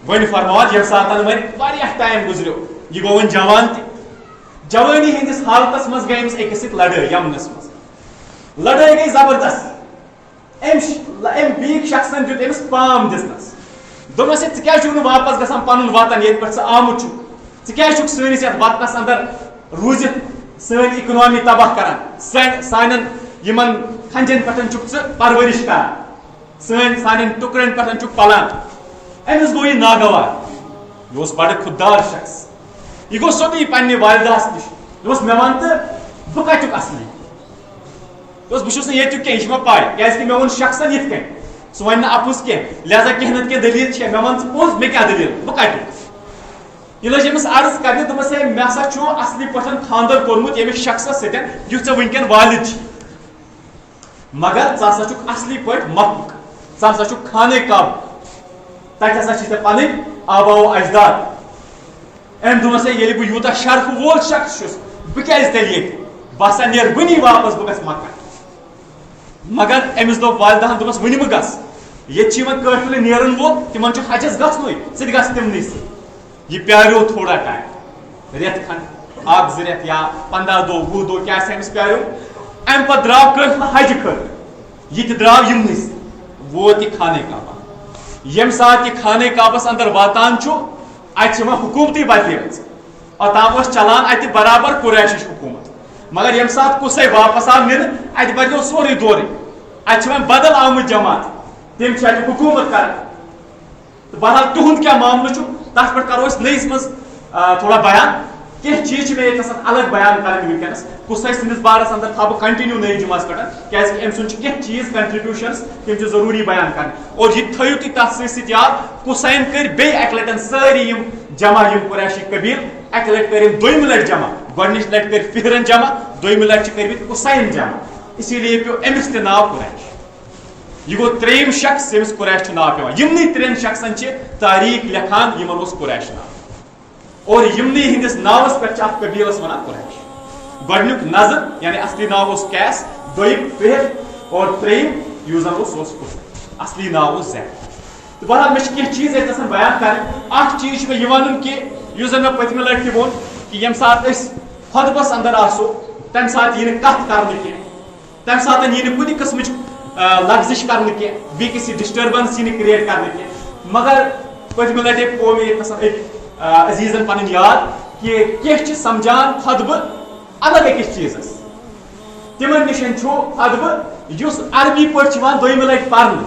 ون فرموات یم ساتن ون واریاہ ٹائم گزریو یہ گو ون جوان تہ جوانی ہندس حالتس مز گئی امس اکس سۭتۍ لڑٲے یمنس مز لڑٲے گئی زبردست ام بیک شخصن دیت امس پام دسنس دوپس ژٕ کیٛازِ چھُکھ نہٕ واپس گژھان پنُن وطن ییٚتہِ پٮ۪ٹھ ژٕ آمُت چھُکھ ژٕ کیٛازِ چھُکھ سٲنِس یتھ وطنس اندر روٗزِتھ سٲنۍ اِکنامی تباہ کران سانٮ۪ن یمن کھنجن پٮ۪ٹھ چھُکھ ژٕ پرورش کران سانٮ۪ن ٹُکرن پٮ۪ٹھ چھُکھ پلان امس گوٚو یہِ ناگوار یہِ اوس بڑٕ خوددار شخص یہ گو سیودی پنہ والدہس نش دس مے ون تو بہ کتک اصلی بہٕ چھُس نہٕ ییٚتیُک کینٛہہ یہِ چھِ مےٚ پاے کیازِ کہ مے ووٚن شخصن یِتھ کٔنۍ سُہ وَنہِ نہٕ اپُز کینٛہہ لہذا کینٛہہ نتہٕ کینٛہہ دلیٖل چھےٚ مے وَن ژٕ پوٚز مےٚ کیٛاہ دلیٖل بہٕ کتیُک یہ لٔج أمِس عرض کرنہِ دوٚپمس ہے مےٚ ہسا چھُ اصلی پٲٹھۍ خاندر کوٚرمُت ییٚمِس شخصس سۭتۍ یُتھ ژےٚ وٕنکٮ۪ن والد چھی مگر ژٕ ہسا چھُکھ اصلی پٲٹھۍ مکُک ژٕ ہسا چھُکھ خانہ کعبہ تتہِ ہسا چھِ ژےٚ پنٕنۍ آبا و اجداد ام دوپس ییٚلہِ بہٕ یوٗتاہ شرف وول شخص چھُس بہٕ کیازِ تیٚلہِ ییٚتہِ بہٕ ہسا نیرٕ وٕنی واپس بہٕ گژھٕ مکہ مگر أمِس دوٚپ والدہن دوٚپمس وٕنہِ مہٕ گژھ ییٚتہِ چھِ یِمن قٲفلہٕ نیرن وول تِمن چھُ حجس گژھنُے ژٕ تہِ گژھ تِمنٕے سۭتۍ یہِ پیاریو تھوڑا ٹایم رٮ۪تھ کھنڈ اکھ زٕ رٮ۪تھ یا 15 دۄہ 20 دۄہ کیٛاہ آسہِ أمِس پیاریو امہِ پتہٕ درٛاو قٲفلہٕ حجہِ خٲطرٕ یہِ تہِ درٛاو یِمنٕے سۭتۍ ووت یہِ خانہ کعبہ ییٚمہِ ساتہٕ یہِ خانہ کعبس اندر واتان چھُ اتہِ چھِ یِوان حکوٗمتٕے بدلیمٕژ اوتام اوس چلان اتہِ برابر قریشٕچ حکوٗمت مگر ییٚمہِ ساتہٕ کُسے واپس آو نِنہٕ اتہِ بدلیو سورُے دورٕے اتہِ چھِ وۄنۍ بدل آمٕژ جماعت تِم چھِ اتہِ حکوٗمت کران تہٕ بہرحال تُہُنٛد کیٛاہ معاملہٕ چھُ تتھ پٮ۪ٹھ کرو أسۍ نٔیِس منٛز تھوڑا بیان کینٛہہ چیٖز چھِ مےٚ ییٚتہِ آسان الگ بیان کرٕنۍ وٕنکیٚنس کُسے سٕنٛدِس بارس اندر تھاو بہٕ کنٹِنیو نٔیِس جُمعس پٮ۪ٹھ کیازِ کہ أمۍ سُنٛد چھِ کینٛہہ چیٖز کنٹربیوٗشنٕز تِم چھِ ضروٗری بیان کرٕنۍ اور یہِ تہِ تھٲیِو تُہۍ تتھ سۭتۍ سۭتۍ یاد کُسین کٔرۍ بیٚیہِ اکہِ لٹہِ سٲری یِم جمع یِم قریشی قبیٖل اکہِ لٹہِ کٔرۍ أمۍ دوٚیمہِ لٹہِ جمع گۄڈنِچ لٹہِ کٔرۍ فِہرن جمع دوٚیمہِ لٹہِ چھِ کٔرمٕتۍ کُسین جمع اسی لیے پیو أمِس تہِ ناو قریش یہ گوٚو ترٛیٚیِم شخص ییٚمِس قریش چھُ ناو پیوان یِمنٕے ترٛٮ۪ن شخصن چھِ تاریٖخ لیکھان یِمن اوس قریش ناو اور یِمنٕے ہٕنٛدِس ناوس پٮ۪ٹھ چھِ اتھ قبیٖلس ونان قریش گۄڈنیُک نظر یعنی اصلی ناو اوس قیس دوٚیِم فِہر اور ترٛیٚیِم یُس زن اوس سُہ اوس قُسے اصلی ناو اوس زید تہٕ بہرحال مےٚ چھِ کینٛہہ چیٖز ییٚتہِ آسان بیان کرٕنۍ اکھ چیٖز چھُ مےٚ یہِ وَنُن کہِ یُس زن مےٚ پٔتمہِ لٹہِ تہِ ووٚن کہِ ییٚمہِ ساتہٕ أسۍ خۄطبس اندر آسو تمہِ ساتہٕ یی نہٕ کتھ کرنہٕ کینٛہہ تمہِ ساتہٕ یی نہٕ کُنہِ قٕسمٕچ لفظِش کرنہٕ کینٛہہ بیٚیہِ کِس ڈسٹربنس یی نہٕ کریٹ کرنہٕ کینٛہہ مگر پٔتمہِ لٹہِ پیوٚو مےٚ ییٚتہِ آسان أکۍ عزیٖزن پنٕنۍ یاد کہِ کینٛہہ چھِ سمجھان خۄطبہٕ الگ أکِس چیٖزس تِمن نِش چھُ خۄطبہٕ یُس عربی پٲٹھۍ چھُ یِوان دوٚیمہِ لٹہِ پرنہٕ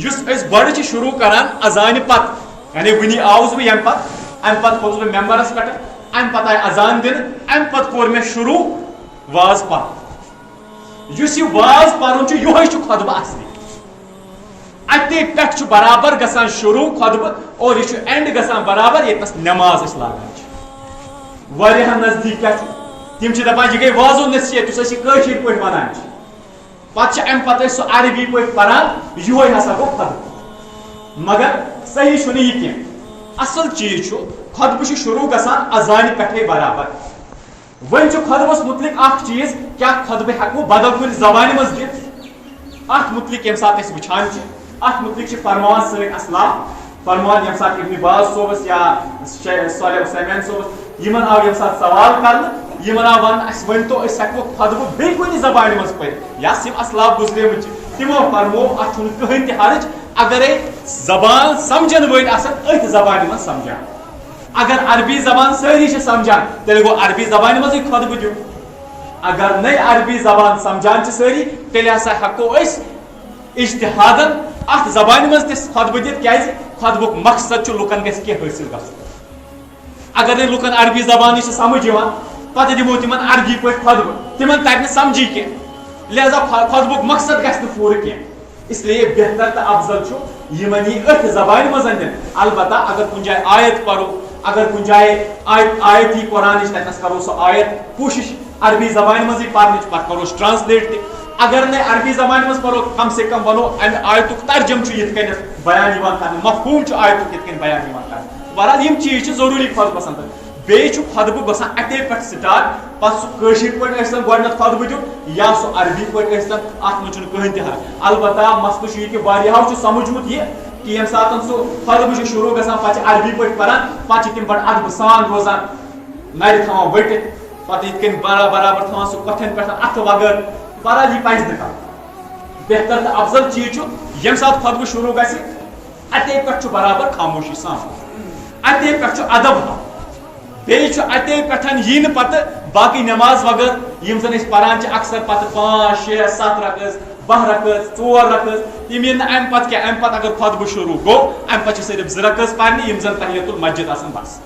یُس أسۍ گۄڈٕ چھِ شروٗع کران اذانہِ پتہٕ یعنی وٕنی آوُس بہٕ ییٚمہِ پتہٕ امہِ پتہٕ کھوٚتُس بہٕ ممبرس پٮ۪ٹھ امہِ پتہٕ آیہِ اذان دِنہٕ امہِ پتہٕ کوٚر مےٚ شروٗع واز پرُن یُس یہِ واز پرُن چھُ یِہوے چھُ خۄطبہٕ اصلی اتے پٮ۪ٹھ چھُ برابر گژھان شروٗع خۄطبہٕ اور یہِ چھُ اینڈ گژھان برابر ییٚتنس نٮ۪ماز أسۍ لاگان چھِ واریاہن نزدیٖک کیٛاہ چھُ تِم چھِ دپان یہِ گٔے وازو نصیحت یُس أسۍ یہِ کٲشِر پٲٹھۍ ونان چھِ پتہٕ چھِ امہِ پتہٕ أسۍ سُہ عربی پٲٹھۍ پران یِہوے ہسا گوٚو خۄطبہٕ مگر صحیح چھُنہٕ یہِ کینٛہہ اصل چیٖز چھُ خۄطبہٕ چھُ شروٗع گژھان اذانہِ پٮ۪ٹھے برابر وۄنۍ چھُ خۄطبس متعلق اکھ چیٖز کیٛاہ خۄطبہٕ ہٮ۪کو بدل کُنہِ زبانہِ منٛز دِتھ اتھ متعلق ییٚمہِ ساتہٕ أسۍ وٕچھان چھِ اتھ متعلق چھِ فرماوان سٲنۍ اسلاف فرمان یم سات ابن باز صوبس یا صالح عثیمین صوبس یمن آو یم سات سوال کرنا یمن آو ون اس ونتو اس ہیکو خطبہ بیٚیہِ کُنہِ زبانہِ منٛز پٔرِتھ یا سم اسلاف گزریمٕتۍ چھِ تمو فرمو اتھ چھُنہٕ کٕہٕنۍ تہِ حرج اگرے زبان سمجھن وٲلۍ آسن أتھۍ زبانہِ منٛز سمجھان اگر عربی زبان سٲری چھِ سمجھان تیٚلہِ گوٚو عربی زبانہِ منٛزٕے خطبہٕ دیُن اگر نٔے عربی زبان سمجھان چھِ سٲری تیٚلہِ ہسا ہیکو أسۍ اجتہادن اتھ زبانہِ منٛز تہِ خطبہٕ دِتھ کیازِ خطبُک مقصد چھُ لُکن گژھِ کینٛہہ حٲصِل گژھُن اگر نہٕ لُکن عربی زبانٕے چھِ سمجھ یِوان پتہٕ دِمو تِمن عربی پٲٹھۍ خطبہٕ تِمن ترِ نہٕ سمجھی کینٛہہ لہذا خطبُک مقصد گژھِ نہٕ پوٗرٕ کینٛہہ اسلیے بہتر تہٕ افضل چھُ یِمن یی أتھۍ زبانہِ منٛز دِنہٕ البتہ اگر کُنہِ جایہِ آیت پرو اگر کُنہِ جایہِ آیت یی قرآنٕچ تتنس کرو سۄ آیت کوٗشش عربی زبانہِ منٛزٕے پرنٕچ پتہٕ کروس ٹرانسلیٹ تہِ اگر نہٕ عربی زبانہِ منٛز پرو کم سے کم ونو امہِ آیتُک ترجم چھُ یِتھ کٔنٮ۪تھ بیان یِوان کرنہٕ مفہوٗم چھُ آیتُک یِتھ کٔنۍ بیان یِوان کرنہٕ بہرحال یِم چیٖز چھِ ضروٗری خطبس انٛدر بیٚیہِ چھُ خطبہٕ گژھان اتے پٮ۪ٹھ سٹارٹ پتہٕ سُہ کٲشِر پٲٹھۍ ٲسۍتن گۄڈٕنیتھ خطبہٕ دیُن یا سُہ عربی پٲٹھۍ ٲسۍتن اتھ منٛز چھُنہٕ کٕہٕنۍ تہِ حرج البتہ مسلہٕ چھُ یہِ کہِ واریاہو چھُ سمجھمُت یہِ کہ ییٚمہِ ساتہٕ سُہ خطبہٕ چھُ شروٗع گژھان پتہٕ چھِ عربی پٲٹھۍ پران پتہٕ چھِ تِم بڑٕ ادبہٕ سان روزان نرِ تھاوان ؤٹِتھ پتہٕ یِتھ کٔنۍ برابر تھاوان سُہ کۄٹھٮ۪ن پٮ۪ٹھ اتھٕ وغٲر بہرحال یہِ پزِ نہٕ کرُن بہتر تہٕ افضل چیٖز چھُ ییٚمہِ ساتہٕ خطبہٕ شروٗع گژھِ اتے پٮ۪ٹھ چھُ برابر خاموشی سان اتے پٮ۪ٹھ چھُ ادب ہاوُن بیٚیہِ چھُ اتے پٮ۪ٹھ یی نہٕ پتہٕ باقٕے نٮ۪ماز وغٲر یِم زن أسۍ پران چھِ اکثر پتہٕ 5 6 7 رکٲژ 12 رکٲژ 4 رکٲژ تِم یِن نہٕ امہِ پتہٕ کینٛہہ امہِ پتہٕ اگر خطبہٕ شروٗع گوٚو امہِ پتہٕ چھِ صرف 2 رکٲژ پرنہِ یِم زن تحیۃ المسجد آسان بس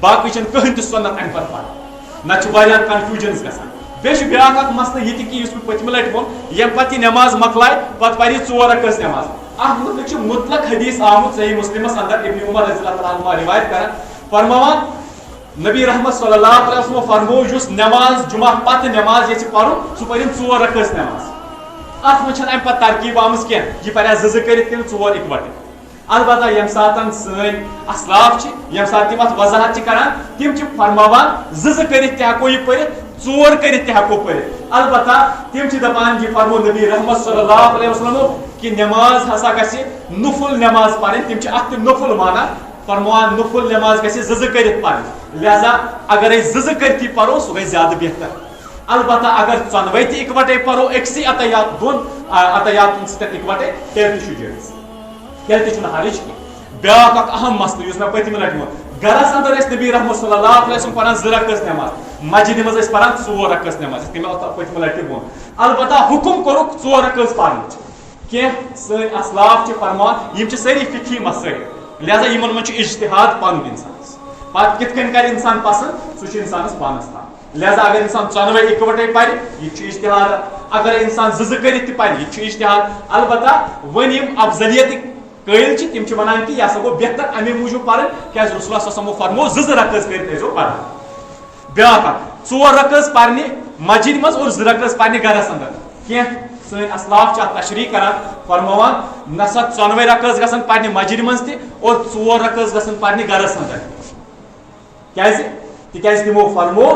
باقٕے چھنہٕ کٕہٕنۍ تہِ سنت امہِ پتہٕ پرٕنۍ نتہٕ چھِ واریاہ کنفیوجنز گژھان بیٚیہِ چھُ بیاکھ اکھ مسلہٕ یہِ تہِ کہِ یُس مےٚ پٔتمہِ لٹہِ ووٚن ییٚمہِ پتہٕ یہِ نٮ۪ماز مۄکلایہِ پتہٕ پرِ 4 رکٲژ نٮ۪ماز اتھ مُتعلق چھُ مطلق حدیث آمُت صحیح مسلمس اندر ابن عمر رضی اللہ تعالیٰ عنہُما روایت کران فرماوان نبی رحمت صلی اللہ علیہ وسلم فرمو یُس نٮ۪ماز جمعہ پتہٕ نٮ۪ماز یژھِ پرُن سُہ پٔرِن 4 رکٲژ نٮ۪ماز اتھ منٛز چھنہٕ امہِ پتہٕ ترکیب آمٕژ کینٛہہ یہِ پریا 2 کٔرِتھ کِنہٕ 4 اِکوٹے البتہ ییٚمہِ ساتہٕ سٲنۍ اسلاف چھِ ییٚمہِ ساتہٕ تِم اتھ وضاحت چھِ کران تِم چھِ فرماوان 2 کٔرِتھ تہِ ہٮ۪کو یہِ پٔرِتھ 4 کٔرِتھ تہِ ہٮ۪کو پٔرِتھ البتہ تِم چھِ دپان یہِ فرمو نبی رحمت صلی اللہ علیہ وسلمو کہِ نٮ۪ماز ہسا گژھِ نفل نٮ۪ماز پرٕنۍ تِم چھِ اتھ تہِ نفل مانان فرماوان نفل نٮ۪ماز گژھِ 2 کٔرِتھ پرٕنۍ لہذا اگر أسۍ 2 کٔرتھٕے پرو سُہ گژھِ زیادٕ بہتر البتہ اگر ژۄنوے تہِ اِکوٹے پرو أکسٕے عطیات 2 عطیاتن سۭتۍ اِکوٹے تیٚلہِ تہِ چھُ جٲیِز تیٚلہِ تہِ چھُنہٕ حرج کینٛہہ بیاکھ اکھ اہم مسلہٕ یُس مےٚ پٔتمہِ لٹہِ ووٚن گرس اندر ٲسۍ نبی رحمت صلی اللہ علیہ وسلم پران 2 رکٲژ نٮ۪ماز مسجدِ منٛز ٲسۍ پران 4 رکٲژ نٮ۪ماز یِتھ کٔنۍ مےٚ پٔتمہِ لٹہِ ووٚن البتہ حُکم کوٚرُکھ 4 رکٲژ پرنٕچ کینٛہہ سٲنۍ اسلاف چھِ فرماوان یِم چھِ سٲری فقہی مسٲیل لہذا یِمن منٛز چھُ اجتہاد پنُن انسانس پتہٕ کِتھ کٔنۍ کرِ انسان پسنٛد سُہ چھُ انسانس پانس تام لہذا اگر انسان ژۄنوے اِکوٹے پرِ یہِ تہِ چھُ اجتہاد اگر انسان 2 کٔرِتھ تہِ پرِ یہِ تہِ چھُ اجتہاد البتہ وۄنۍ یِم افضلیتٕکۍ قٲیل چھِ تِم چھِ ونان کہِ یہِ ہسا گوٚو بہتر امے موٗجوٗب پرٕنۍ کیازِ رسول اللہ صلی اللہ علیہ وسلمو فرمو 2 رکٲژ کٔرِتھ ٲسۍزیو پران بیاکھ اکھ 4 رکٲژ پرنہِ مسجدِ منٛز اور 2 رکٲژ پرنہِ گرس اندر کینٛہہ سٲنۍ اسلاف چھِ اتھ تشریح کران فرماوان نسا 94 رکٲژ گژھن پرنہِ مسجدِ منٛز تہِ اور 4 رکٲژ گژھن پرنہِ گرس اندر کیازِ تِکیازِ تِمو فرمو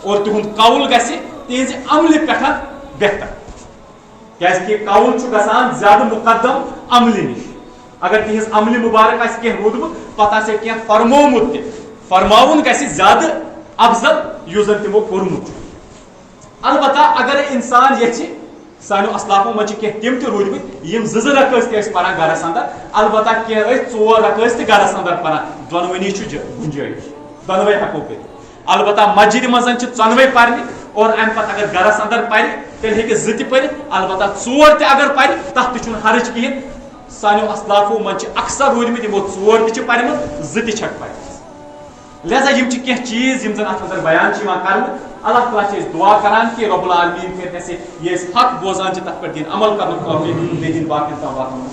اور تِہُنٛد قول گژھِ تِہنٛزِ عملہِ پٮ۪ٹھ بہتر کیازِ کہِ قول چھُ گژھان زیادٕ مُقدم عملہِ نِش اگر تِہنٛز عملہِ مُبارک آسہِ کینٛہہ روٗدمُت پتہٕ آسہِ کینٛہہ فرمومُت تہِ فرماوُن گژھِ زیادٕ افضل یُس زن تِمو کوٚرمُت چھُ البتہ اگر انسان یژھِ سانیو اسلافو منٛز چھِ کینٛہہ تِم تہِ روٗدمٕتۍ یِم 2 رکٲژ تہِ ٲسۍ پران گرس اندر البتہ کینٛہہ ٲسۍ 4 رکٲژ تہِ گرس اندر پران دۄنوٕنی چھُ گُنجٲیِش دۄنوے ہٮ۪کو کٔرِتھ البتہ مسجدِ منٛز چھِ 94 پرنہِ اور امہِ پتہٕ اگر گرس اندر پرِ تیٚلہِ ہیٚکہِ 2 تہِ پٔرِتھ البتہ 4 تہِ اگر پرِ تتھ تہِ چھُنہٕ حرج کِہینۍ سانیو اسلافو منٛز چھِ اکثر روٗدمٕتۍ یِمو 4 تہِ چھِ پرِمٕژ 2 تہِ چھکھ پرِمٕژ لہذا یِم چھِ کینٛہہ چیٖز یِم زن اتھ منٛز بیان چھِ یِوان کرنہٕ اللہ تعالیٰ چھِ أسۍ دعا کران کہِ رۄب العالمیٖن کٔرِتھ اَسہِ یہِ أسۍ حق بوزان چھِ تتھ پٮ۪ٹھ دِنۍ عمل کرنُک توفیٖق بیٚیہِ دِنۍ باقین تام واتنُک